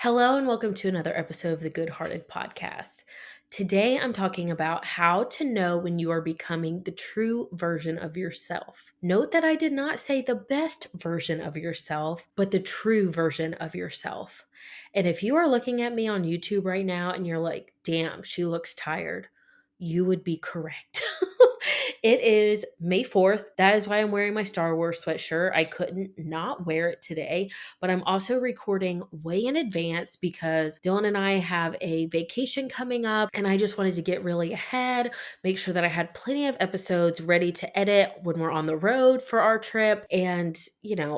Hello, and welcome to another episode of the Good Hearted Podcast. Today, I'm talking about how to know when you are becoming the true version of yourself. Note that I did not say the best version of yourself, but the true version of yourself. And if you are looking at me on YouTube right now and you're like, damn, she looks tired, you would be correct. It is May 4th. That is why I'm wearing my Star Wars sweatshirt. I couldn't not wear it today, but I'm also recording way in advance because Dylan and I have a vacation coming up and I just wanted to get really ahead, make sure that I had plenty of episodes ready to edit when we're on the road for our trip and,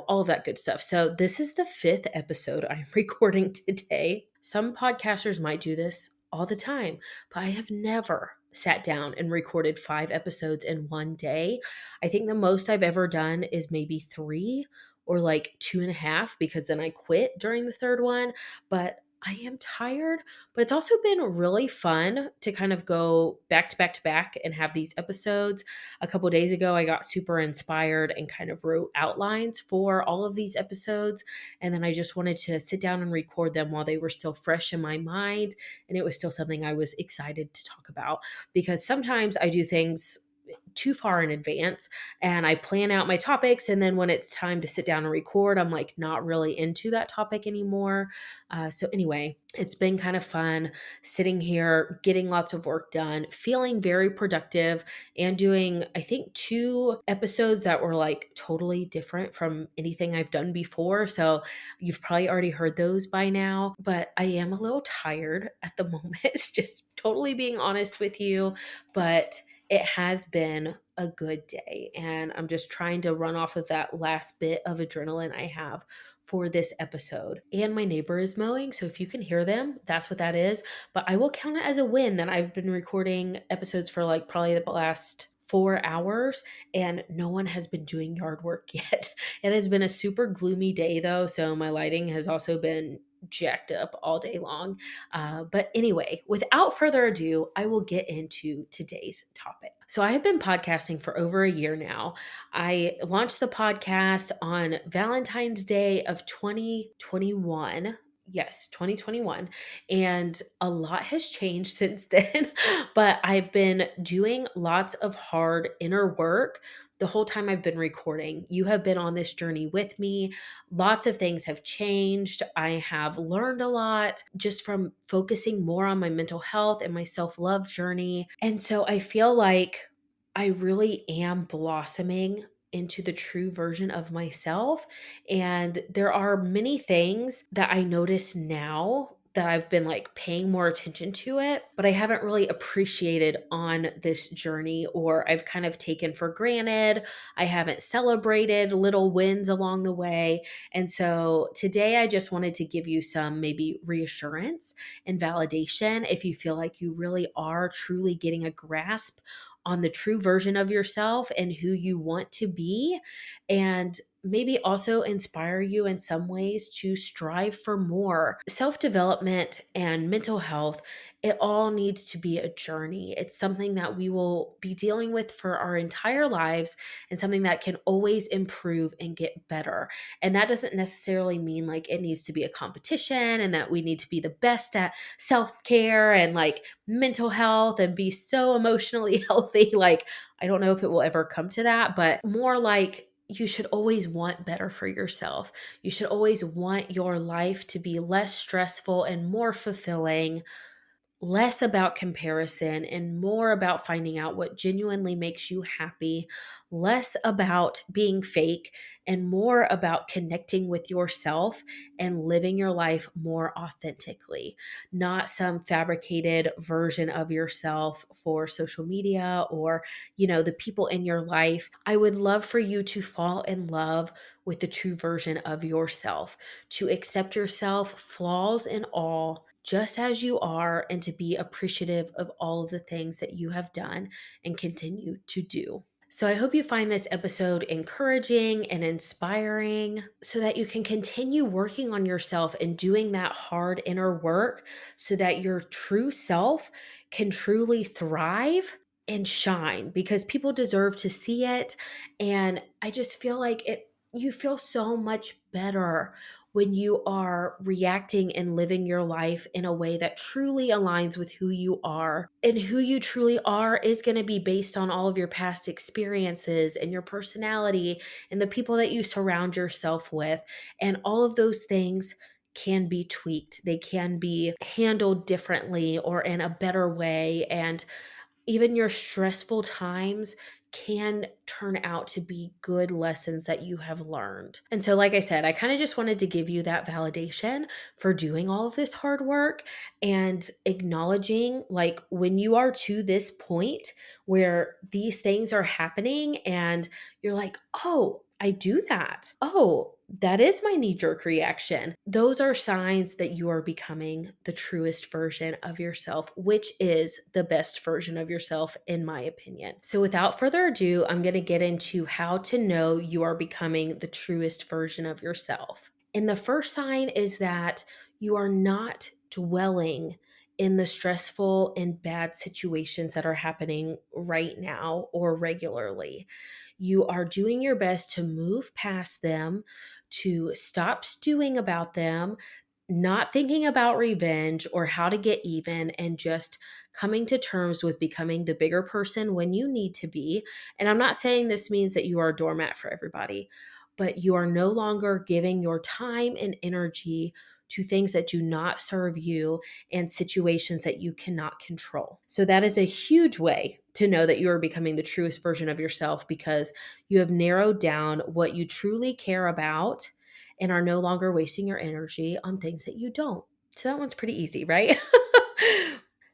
all of that good stuff. So this is the fifth episode I'm recording today. Some podcasters might do this all the time, but I have never sat down and recorded 5 episodes in one day. I think the most I've ever done is maybe 3 or like 2.5 because then I quit during the third one. But I am tired, but it's also been really fun to kind of go back to back to back and have these episodes. A couple days ago, I got super inspired and kind of wrote outlines for all of these episodes. And then I just wanted to sit down and record them while they were still fresh in my mind. And it was still something I was excited to talk about because sometimes I do things too far in advance and I plan out my topics. And then when it's time to sit down and record, I'm like not really into that topic anymore. So, anyway, it's been kind of fun sitting here, getting lots of work done, feeling very productive, and doing, I think, 2 episodes that were like totally different from anything I've done before. So, you've probably already heard those by now, but I am a little tired at the moment. It's just totally being honest with you. But it has been a good day. And I'm just trying to run off of that last bit of adrenaline I have for this episode. And my neighbor is mowing. So if you can hear them, that's what that is. But I will count it as a win that I've been recording episodes for like probably the last 4 hours and no one has been doing yard work yet. It has been a super gloomy day though. So my lighting has also been jacked up all day long. But anyway, without further ado, I will get into today's topic. So, I have been podcasting for over a year now. I launched the podcast on Valentine's Day of 2021. Yes, 2021. And a lot has changed since then. But I've been doing lots of hard inner work the whole time I've been recording. You have been on this journey with me. Lots of things have changed. I have learned a lot just from focusing more on my mental health and my self love journey. And so I feel like I really am blossoming into the true version of myself. And there are many things that I notice now that I've been like paying more attention to it, but I haven't really appreciated on this journey, or I've kind of taken for granted. I haven't celebrated little wins along the way. And so today I just wanted to give you some maybe reassurance and validation if you feel like you really are truly getting a grasp on the true version of yourself and who you want to be, and maybe also inspire you in some ways to strive for more. Self development and mental health, it all needs to be a journey. It's something that we will be dealing with for our entire lives and something that can always improve and get better. And that doesn't necessarily mean like it needs to be a competition and that we need to be the best at self care and like mental health and be so emotionally healthy. Like, I don't know if it will ever come to that, but more like you should always want better for yourself. You should always want your life to be less stressful and more fulfilling, less about comparison and more about finding out what genuinely makes you happy, less about being fake and more about connecting with yourself and living your life more authentically, not some fabricated version of yourself for social media or, the people in your life. I would love for you to fall in love with the true version of yourself, to accept yourself, flaws and all, just as you are, and to be appreciative of all of the things that you have done and continue to do. So, I hope you find this episode encouraging and inspiring so that you can continue working on yourself and doing that hard inner work so that your true self can truly thrive and shine because people deserve to see it. And I just feel like you feel so much better when you are reacting and living your life in a way that truly aligns with who you are. And who you truly are is going to be based on all of your past experiences and your personality and the people that you surround yourself with. And all of those things can be tweaked, they can be handled differently or in a better way. And even your stressful times can turn out to be good lessons that you have learned. And so, like I said, I kind of just wanted to give you that validation for doing all of this hard work and acknowledging, like, when you are to this point where these things are happening and you're like, oh, I do that. Oh, that is my knee jerk reaction. Those are signs that you are becoming the truest version of yourself, which is the best version of yourself, in my opinion. So, without further ado, I'm going to get into how to know you are becoming the truest version of yourself. And the first sign is that you are not dwelling in the stressful and bad situations that are happening right now or regularly. You are doing your best to move past them, to stop stewing about them, not thinking about revenge or how to get even, and just coming to terms with becoming the bigger person when you need to be. And I'm not saying this means that you are a doormat for everybody, but you are no longer giving your time and energy to things that do not serve you and situations that you cannot control. So, that is a huge way to know that you are becoming the truest version of yourself, because you have narrowed down what you truly care about and are no longer wasting your energy on things that you don't. So, that one's pretty easy, right?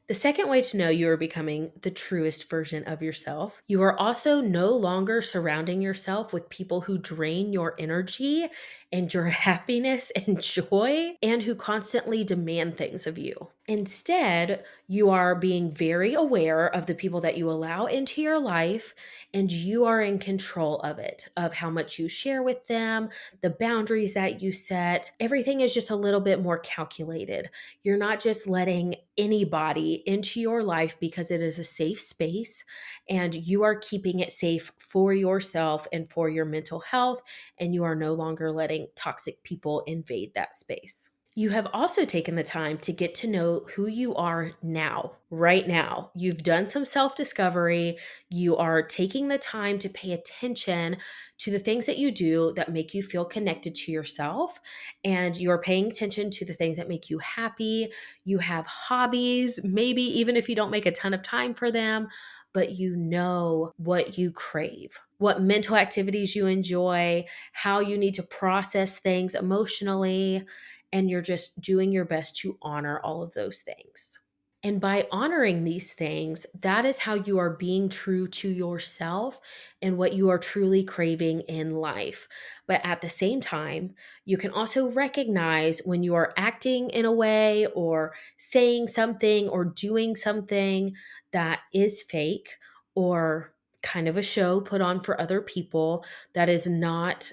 The second way to know you are becoming the truest version of yourself, you are also no longer surrounding yourself with people who drain your energy and your happiness and joy and who constantly demand things of you. Instead, you are being very aware of the people that you allow into your life, and you are in control of it, of how much you share with them, the boundaries that you set. Everything is just a little bit more calculated. You're not just letting anybody into your life because it is a safe space, and you are keeping it safe for yourself and for your mental health, and you are no longer letting toxic people invade that space. You have also taken the time to get to know who you are now, right now. You've done some self discovery. You are taking the time to pay attention to the things that you do that make you feel connected to yourself. And you're paying attention to the things that make you happy. You have hobbies, maybe even if you don't make a ton of time for them, but you know what you crave, what mental activities you enjoy, how you need to process things emotionally, and you're just doing your best to honor all of those things. And by honoring these things, that is how you are being true to yourself and what you are truly craving in life. But at the same time, you can also recognize when you are acting in a way or saying something or doing something that is fake or kind of a show put on for other people that is not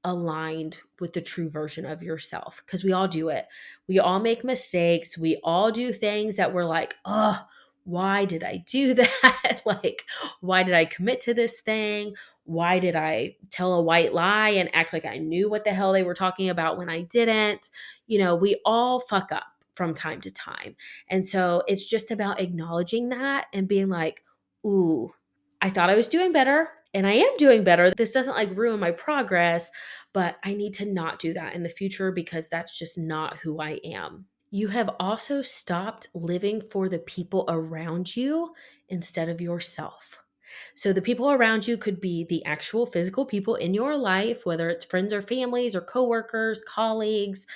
aligned with the true version of yourself, because we all do it. We all make mistakes. We all do things that we're like, oh, why did I do that? Like, why did I commit to this thing? Why did I tell a white lie and act like I knew what the hell they were talking about when I didn't? We all fuck up from time to time. And so it's just about acknowledging that and being like, ooh, I thought I was doing better and I am doing better. This doesn't like ruin my progress, but I need to not do that in the future because that's just not who I am. You have also stopped living for the people around you instead of yourself. So the people around you could be the actual physical people in your life, whether it's friends or families or coworkers, colleagues,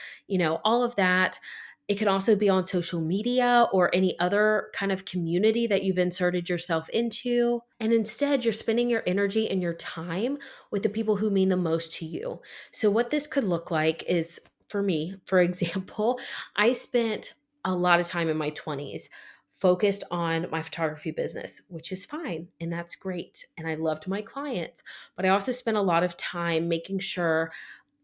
all of that. It can also be on social media or any other kind of community that you've inserted yourself into. And instead, you're spending your energy and your time with the people who mean the most to you. So, what this could look like is, for me, for example, I spent a lot of time in my 20s focused on my photography business, which is fine and that's great. And I loved my clients, but I also spent a lot of time making sure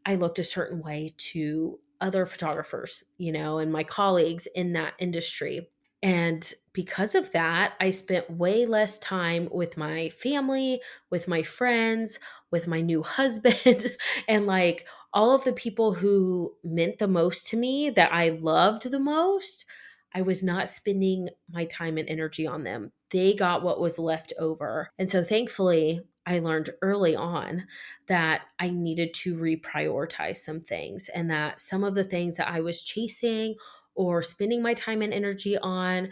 I looked a certain way to other photographers, and my colleagues in that industry. And because of that, I spent way less time with my family, with my friends, with my new husband, and like All of the people who meant the most to me, that I loved the most, I was not spending my time and energy on them. They got what was left over. And so thankfully, I learned early on that I needed to reprioritize some things, and that some of the things that I was chasing or spending my time and energy on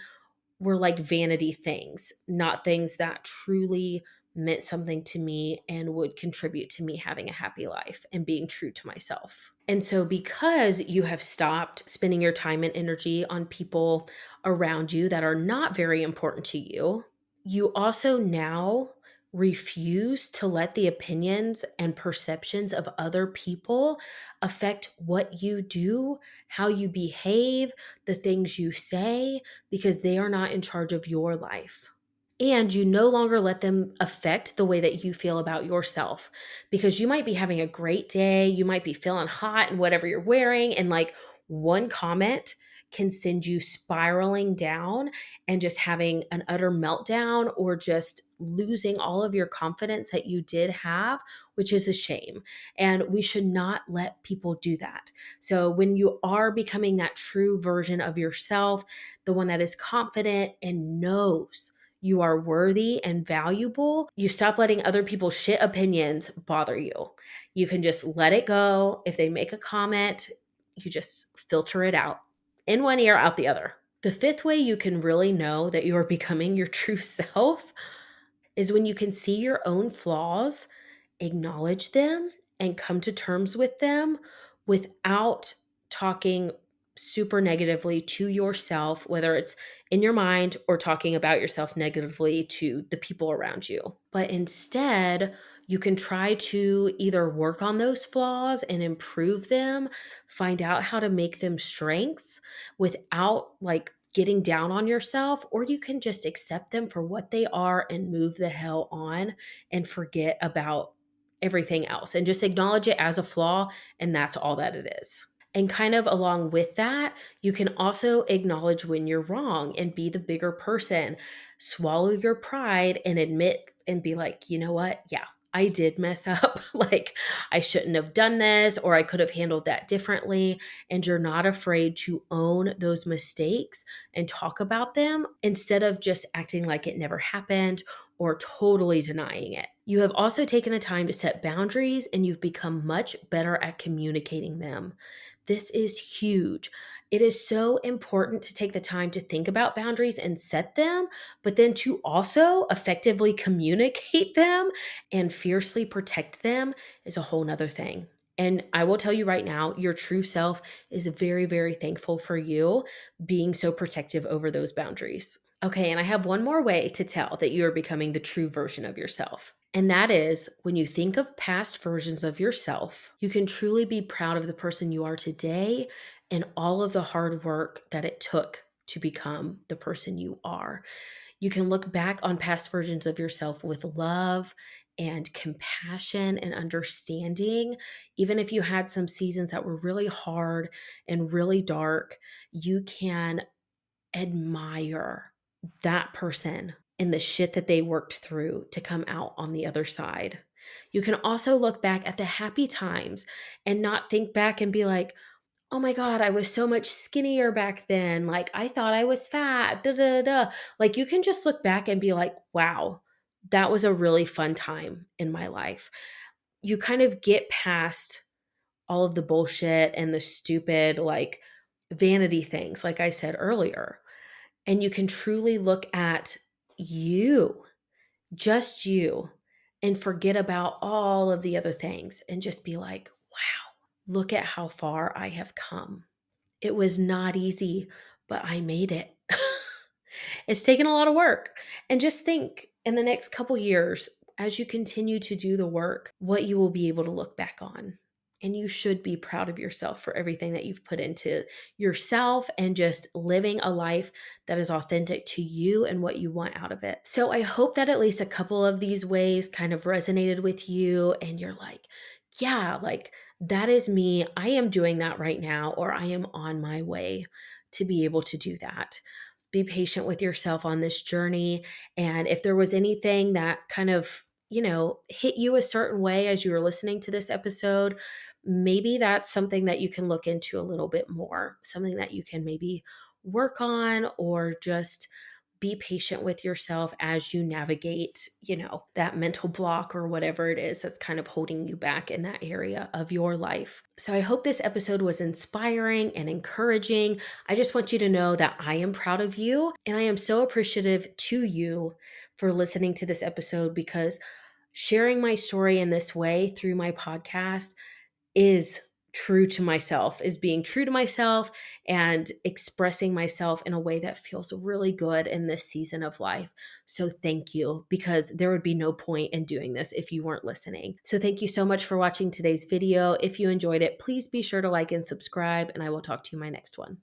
were like vanity things, not things that truly meant something to me and would contribute to me having a happy life and being true to myself. And so, because you have stopped spending your time and energy on people around you that are not very important to you, you also now refuse to let the opinions and perceptions of other people affect what you do, how you behave, the things you say, because they are not in charge of your life. And you no longer let them affect the way that you feel about yourself, because you might be having a great day, you might be feeling hot in whatever you're wearing, and like one comment can send you spiraling down and just having an utter meltdown, or just losing all of your confidence that you did have, which is a shame. And we should not let people do that. So when you are becoming that true version of yourself, the one that is confident and knows you are worthy and valuable, you stop letting other people's shit opinions bother you. You can just let it go. If they make a comment, you just filter it out, in one ear, out the other. The fifth way you can really know that you are becoming your true self is when you can see your own flaws, acknowledge them, and come to terms with them without talking super negatively to yourself, whether it's in your mind or talking about yourself negatively to the people around you. But instead, you can try to either work on those flaws and improve them, find out how to make them strengths without like getting down on yourself, or you can just accept them for what they are and move the hell on and forget about everything else and just acknowledge it as a flaw, and that's all that it is. And kind of along with that, you can also acknowledge when you're wrong and be the bigger person. Swallow your pride and admit and be like, you know what? Yeah, I did mess up. Like, I shouldn't have done this, or I could have handled that differently. And you're not afraid to own those mistakes and talk about them, instead of just acting like it never happened or totally denying it. You have also taken the time to set boundaries, and you've become much better at communicating them. This is huge. It is so important to take the time to think about boundaries and set them, but then to also effectively communicate them and fiercely protect them is a whole nother thing. And I will tell you right now, your true self is very, very thankful for you being so protective over those boundaries. Okay, and I have one more way to tell that you are becoming the true version of yourself. And that is when you think of past versions of yourself, you can truly be proud of the person you are today and all of the hard work that it took to become the person you are. You can look back on past versions of yourself with love and compassion and understanding. Even if you had some seasons that were really hard and really dark, you can admire that person and the shit that they worked through to come out on the other side. You can also look back at the happy times and not think back and be like, oh my God, I was so much skinnier back then. Like, I thought I was fat. Da, da, da. Like, you can just look back and be like, wow, that was a really fun time in my life. You kind of get past all of the bullshit and the stupid, like, vanity things, like I said earlier. And you can truly look at you, just you, and forget about all of the other things and just be like, wow, look at how far I have come. It was not easy, but I made it. It's taken a lot of work. And just think, in the next couple years, as you continue to do the work, what you will be able to look back on. And you should be proud of yourself for everything that you've put into yourself and just living a life that is authentic to you and what you want out of it. So I hope that at least a couple of these ways kind of resonated with you, and you're like, yeah, like that is me. I am doing that right now, or I am on my way to be able to do that. Be patient with yourself on this journey. And if there was anything that kind of, hit you a certain way as you were listening to this episode, maybe that's something that you can look into a little bit more, something that you can maybe work on, or just be patient with yourself as you navigate, that mental block or whatever it is that's kind of holding you back in that area of your life. So I hope this episode was inspiring and encouraging. I just want you to know that I am proud of you and I am so appreciative to you for listening to this episode, because sharing my story in this way through my podcast is being true to myself and expressing myself in a way that feels really good in this season of life. So thank you, because there would be no point in doing this if you weren't listening. So thank you so much for watching today's video. If you enjoyed it, please be sure to like and subscribe, and I will talk to you in my next one.